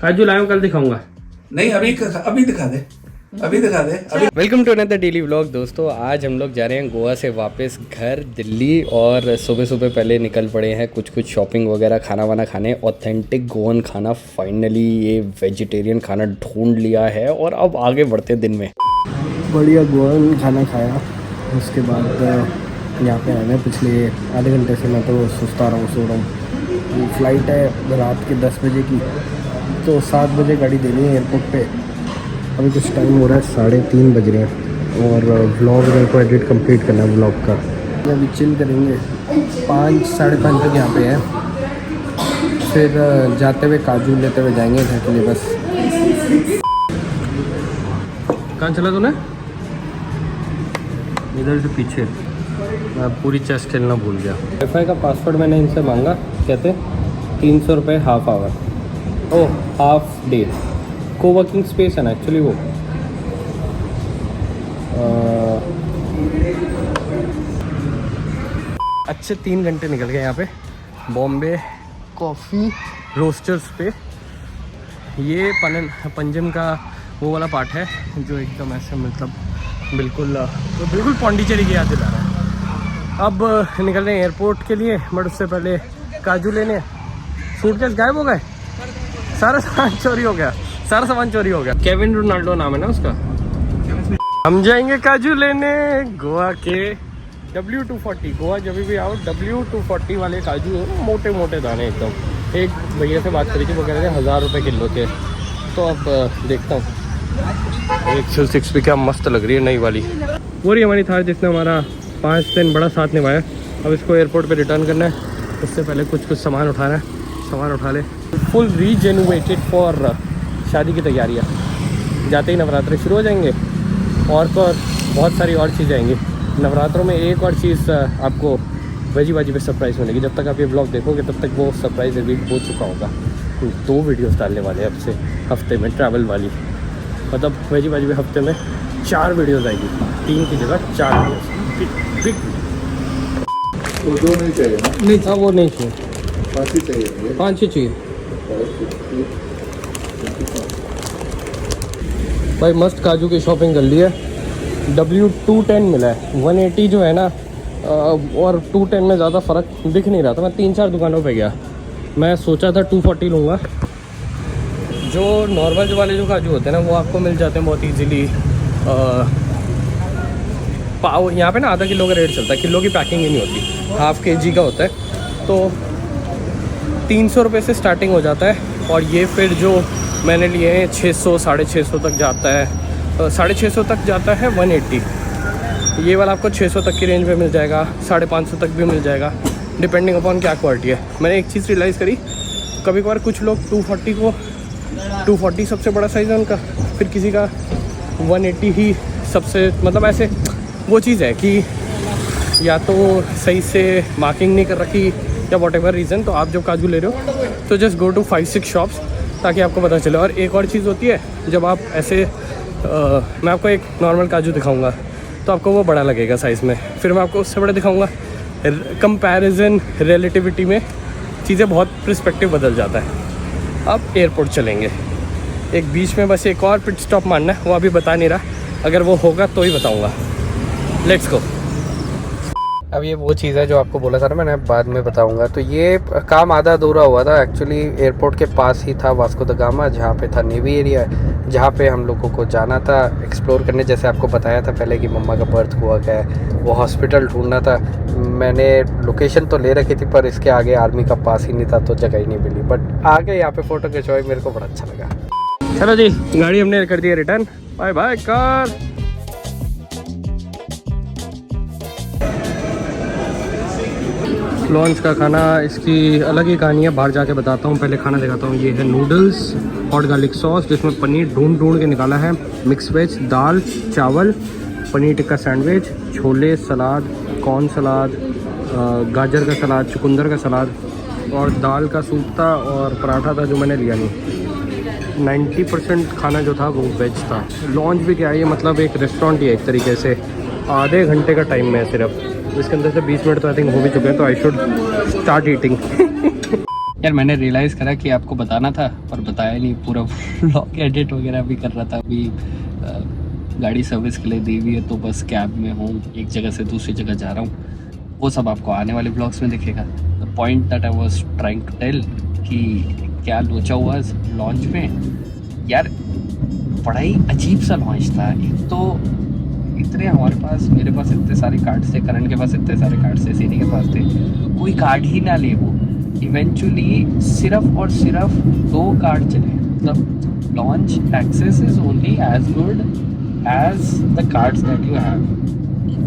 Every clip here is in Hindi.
काजू लाया हूं, कल दिखाऊंगा। नहीं अभी दिखा दे, अभी दिखा दे अभी। Welcome to another daily vlog. दोस्तों आज हम लोग जा रहे हैं गोवा से वापस घर दिल्ली, और सुबह सुबह पहले निकल पड़े हैं कुछ शॉपिंग वगैरह, खाना वाना खाने। ऑथेंटिक गोवन खाना, फाइनली ये वेजिटेरियन खाना ढूंढ लिया है और अब आगे बढ़ते दिन में। बढ़िया गोवन खाना खाया, उसके बाद यहाँ पे आए हैं। पिछले आधे घंटे से मैं तो सुस्ता रहा हूँ, सो रहा हूँ। फ़्लाइट है रात के 10 बजे की, तो 7 बजे गाड़ी देनी है एयरपोर्ट पे। अभी कुछ टाइम हो रहा है, 3:30 बज रहे हैं, और व्लॉग मेरे को एडिट कंप्लीट करना है व्लॉग का। अभी चिल करेंगे, 5 साढ़े 5 तक यहाँ पे है। फिर जाते हुए काजू लेते हुए जाएंगे घर के लिए। बस कहाँ चला तूने? इधर से पीछे। मैं पूरी चेस खेलना भूल गया। वाईफाई का पासवर्ड मैंने इनसे मांगा, कहते 300 रुपये हाफ आवर, ओह हाफ डे। कोवर्किंग स्पेस है ना एक्चुअली वो। अच्छे 3 घंटे निकल गए यहाँ पे बॉम्बे कॉफ़ी रोस्टर्स पे। ये पंजिम का वो वाला पार्ट है जो एकदम ऐसे मतलब बिल्कुल पौंडीचेरी की याद दिला रहा है। अब निकल रहे हैं एयरपोर्ट के लिए, बट उससे पहले काजू लेने। सूटकेस गायब हो गए, सारा सामान चोरी हो गया। केविन रोनाल्डो नाम है ना उसका। हम जाएंगे काजू लेने गोवा के W240। गोवा जब भी आओ W240 वाले काजू, मोटे मोटे दाने एकदम। एक भैया से बात करी थी, वो कह रहे थे 1000 रुपये किलो थे। तो अब देखता हूँ। एक 6 भी क्या मस्त लग रही है नई वाली। वो रही हमारी थार जिसने हमारा 5 दिन बड़ा साथ निभाया। अब इसको एयरपोर्ट पे रिटर्न करना है, उससे पहले कुछ सामान उठाना है। सामान उठा ले। फुल रीजेनुएटेड फॉर शादी की तैयारियाँ। जाते ही नवरात्रे शुरू हो जाएंगे, और बहुत सारी और चीज़ें आएंगी नवरात्रों में। एक और चीज़ आपको वेजी बाजी पे सरप्राइज़ मिलेगी। जब तक आप ये ब्लॉग देखोगे तब तक वो सरप्राइज़ रिवील हो चुका होगा। 2 वीडियोस डालने वाले हैं अब से हफ्ते में, ट्रैवल वाली। मतलब वेजी बाजी पे हफ्ते में 4 वीडियोस आएगी, 3 की जगह 4 वीडियोस। बिग वो 2 नहीं चाहिए ना? नहीं, हाँ वो नहीं चाहिए, 5 ही चाहिए। 5 ही चाहिए भाई। मस्त काजू की शॉपिंग कर ली है। W210 मिला है, 180 जो है ना, और 210 में ज़्यादा फ़र्क दिख नहीं रहा था। मैं 3-4 दुकानों पे गया, मैं सोचा था 240 लूँगा। जो नॉर्मल वाले जो काजू होते हैं ना, वो आपको मिल जाते हैं बहुत ईजीली। पाव यहाँ पे ना आधा किलो का रेट चलता है, किलो की पैकिंग ही नहीं होती, हाफ kg का होता है। तो 300 रुपये से स्टार्टिंग हो जाता है। और ये फिर जो मैंने लिए हैं 600 650 तक जाता है, 650 तक जाता है 180। ये वाला आपको 600 तक की रेंज में मिल जाएगा, 550 तक भी मिल जाएगा, डिपेंडिंग अपॉन क्या क्वालिटी है। मैंने एक चीज़ रियलाइज़ करी, कभी कभार कुछ लोग 240 सबसे बड़ा साइज़ है उनका, फिर किसी का 180 ही सबसे, मतलब ऐसे वो चीज़ है कि या तो सही से मार्किंग नहीं कर रखी या वॉट एवर रीज़न। तो आप जब काजू ले रहे हो तो जस्ट गो टू 5-6 शॉप्स ताकि आपको पता चले। और एक और चीज़ होती है, जब आप ऐसे मैं आपको एक नॉर्मल काजू दिखाऊंगा तो आपको वो बड़ा लगेगा साइज़ में, फिर मैं आपको उससे बड़ा दिखाऊंगा। कंपैरिजन रिलेटिविटी में चीज़ें बहुत पर्सपेक्टिव बदल जाता है। अब एयरपोर्ट चलेंगे, एक बीच में बस एक और पिट स्टॉप मारना है, वो अभी बता नहीं रहा, अगर वो होगा तो ही बताऊँगा। Let's go. अब ये वो चीज़ है जो आपको बोला था ना मैंने, बाद में बताऊंगा। तो ये काम आधा अधूरा हुआ था एक्चुअली। एयरपोर्ट के पास ही था वास्को द गामा, जहाँ पे था नेवी एरिया, जहाँ पे हम लोगों को जाना था एक्सप्लोर करने। जैसे आपको बताया था पहले कि मम्मा का बर्थ हुआ क्या है, वो हॉस्पिटल ढूंढना था। मैंने लोकेशन तो ले रखी थी, पर इसके आगे आर्मी का पास ही नहीं था, तो जगह ही नहीं मिली। बट आगे यहाँ पे फ़ोटो खिंचवाई, मेरे को बड़ा अच्छा लगा। चलो जी, गाड़ी हमने कर दी return. Bye bye car. Lunch का खाना, इसकी अलग ही कहानी है, बाहर जाके बताता हूँ। पहले खाना दिखाता हूँ। ये है नूडल्स, हॉट गार्लिक सॉस जिसमें पनीर ढूंढ के निकाला है, मिक्स वेज, दाल, चावल, पनीर टिक्का सैंडविच, छोले, सलाद, कॉर्न सलाद, गाजर का सलाद, चुकंदर का सलाद, और दाल का सूप था, और पराठा था जो मैंने लिया नहीं। 90% खाना जो था वो वेज था। लॉन्च भी क्या है, ये मतलब एक रेस्टोरेंट ही है एक तरीके से। आधे घंटे का टाइम है सिर्फ, इसके अंदर से 20 मिनट तो आई थिंक हो भी चुके हैं, तो आई शुड स्टार्ट ईटिंग। यार मैंने रियलाइज़ करा कि आपको बताना था पर बताया नहीं, पूरा व्लॉग एडिट वगैरह भी कर रहा था। अभी गाड़ी सर्विस के लिए दी हुई है तो बस कैब में हूँ, एक जगह से दूसरी जगह जा रहा हूँ। वो सब आपको आने वाले व्लॉग्स में दिखेगा। The point that I was trying to tell कि क्या लोचा हुआ लॉन्च में। यार बड़ा ही अजीब सा लॉन्च था। एक तो इतने हमारे पास, मेरे पास इतने सारे कार्ड्स थे, करण के पास इतने सारे कार्ड्स थे, सीनी के पास थे, कोई कार्ड ही ना ले। वो इवेंचुअली सिर्फ और सिर्फ 2 कार्ड चले। मतलब launch access is only as good as the cards that you have.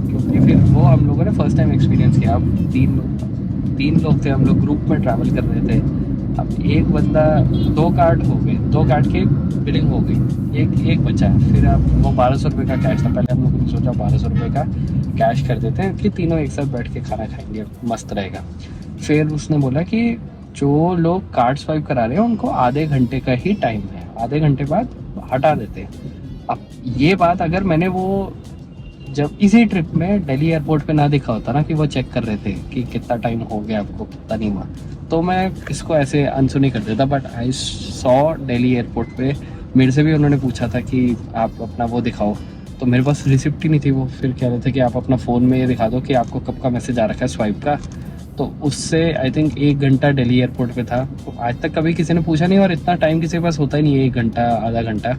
क्योंकि फिर वो हम लोगों ने फर्स्ट टाइम एक्सपीरियंस किया। अब 3 लोग थे, हम लोग ग्रुप में ट्रैवल कर रहे थे। अब एक बंदा 2 कार्ड हो गए, 2 कार्ड की बिलिंग हो गई, एक बचा। फिर अब वो 1200 रुपये का कैश था। पहले हम लोगों ने सोचा 1200 रुपये का कैश कर देते हैं कि तीनों एक साथ बैठ के खाना खाएंगे, मस्त रहेगा। फिर उसने बोला कि जो लोग कार्ड स्वाइप करा रहे हैं उनको आधे घंटे का ही टाइम है, आधे घंटे बाद हटा देते हैं। अब ये बात अगर मैंने वो जब इसी ट्रिप में दिल्ली एयरपोर्ट पे ना दिखा होता ना कि वो चेक कर रहे थे कि कितना टाइम हो गया आपको, कितना नहीं हुआ, तो मैं इसको ऐसे अनसुनी कर देता। But I saw Delhi airport पे मेरे से भी उन्होंने पूछा था कि आप अपना वो दिखाओ, तो मेरे पास रिसिप्ट ही नहीं थी। वो फिर कह रहे थे कि आप अपना फ़ोन में ये दिखा दो कि आपको कब का मैसेज आ रखा है स्वाइप का। तो उससे आई थिंक 1 घंटा दिल्ली एयरपोर्ट पे था। तो आज तक कभी किसी ने पूछा नहीं, और इतना टाइम किसी के पास होता ही नहीं है, 1 घंटा आधा घंटा।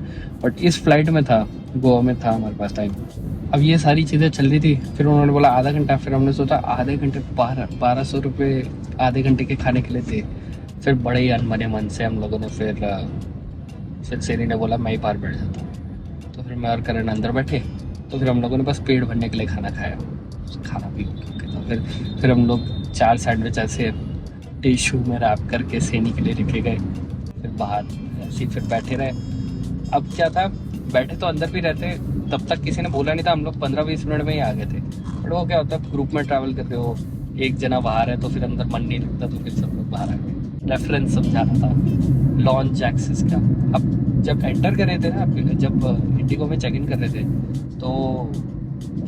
बट इस फ्लाइट में था, गोवा में था हमारे पास टाइम। अब ये सारी चीज़ें चल रही थी। फिर उन्होंने बोला आधा घंटा। फिर हमने सोचा आधे घंटे 1200 रुपये आधे घंटे के खाने के लिए थे। फिर बड़े ही अनमने मन से हम लोगों ने फिर सेरी ने बोला मैं ही बाहर बैठ जाता हूँ। तो फिर मैं और करण अंदर बैठे। तो फिर हम लोगों ने बस पेट भरने के लिए खाना खाया, खाना भी तो फिर हम लोग 4 सैंडविच ऐसे टिश्यू में रैप करके सेनी के लिए रखे गए। फिर बाहर ऐसे फिर बैठे रहे। अब क्या था, बैठे तो अंदर भी रहते, तब तक किसी ने बोला नहीं था। हम लोग 15-20 मिनट में ही आ गए थे। बट वो क्या होता है, ग्रुप में ट्रैवल कर रहे हो, एक जना बाहर है तो फिर अंदर मन नहीं लगता, तो फिर सब लोग बाहर आ गए। रेफरेंस समझाना था लॉन्च एक्सेस का। अब जब एंटर कर रहे थे ना, जब इंडिगो में चेक इन कर रहे थे, तो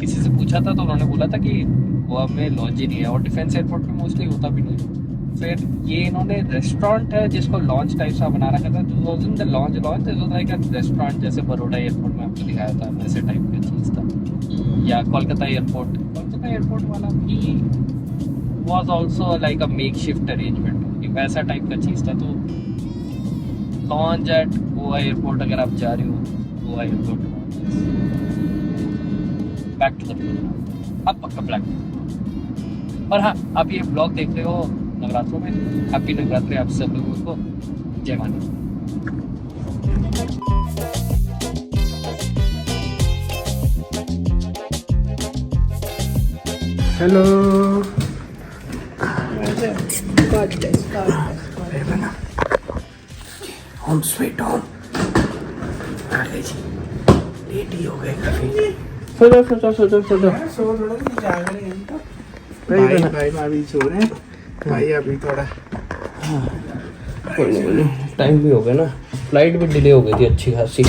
किसी से पूछा था तो उन्होंने बोला था कि गोवा में लॉन्च ही नहीं है, और डिफेंस एयरपोर्ट पे मोस्टली होता भी नहीं है। फिर ये इन्होंने रेस्टोरेंट है जिसको लॉन्च टाइप सा बना रखा था, तो द लॉन्च लाइक रेस्टोरेंट, जैसे बड़ोड़ा एयरपोर्ट में आपको दिखाया था वैसे टाइप का चीज़ था। या कोलकाता एयरपोर्ट वाला भी was also like a make shift arrangement, वैसा टाइप का चीज़ था। तो लॉन्च एट गोवा एयरपोर्ट, अगर आप जा रहे हो Goa airport, back to the अब पक्का ब्लैक। और हाँ, आप ये ब्लॉग देख रहे हो नवरात्रों में, हैप्पी नवरात्रि आप सब लोगों को। जय माता। हेलो, होम स्वीट होम आ गए जी। लेट ही हो गए काफी। भाई अभी सो रहे हैं। भाई अभी थोड़ा कोई नहीं, टाइम भी हो गया ना, फ्लाइट भी डिले हो गई थी अच्छी खासी।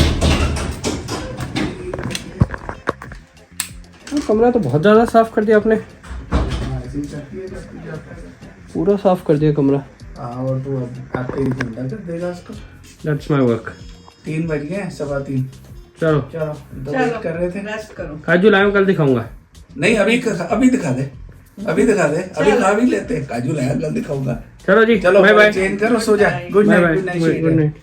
कमरा तो बहुत ज़्यादा साफ कर दिया आपने, पूरा साफ कर दिया कमरा। और तू अब आते ही ठंडा कर देगा उसको। That's my work। 3 बज गए, 3:15। चलो तो वेट कर रहे थे। रेस्ट करो। काजू लाया कल दिखाऊंगा। नहीं अभी दिखा दे, अभी खा भी लेते। काजू लाया कल दिखाऊंगा। चलो जी, चलो बाय बाय। चेंज करो, सो जा। Good night. Good night.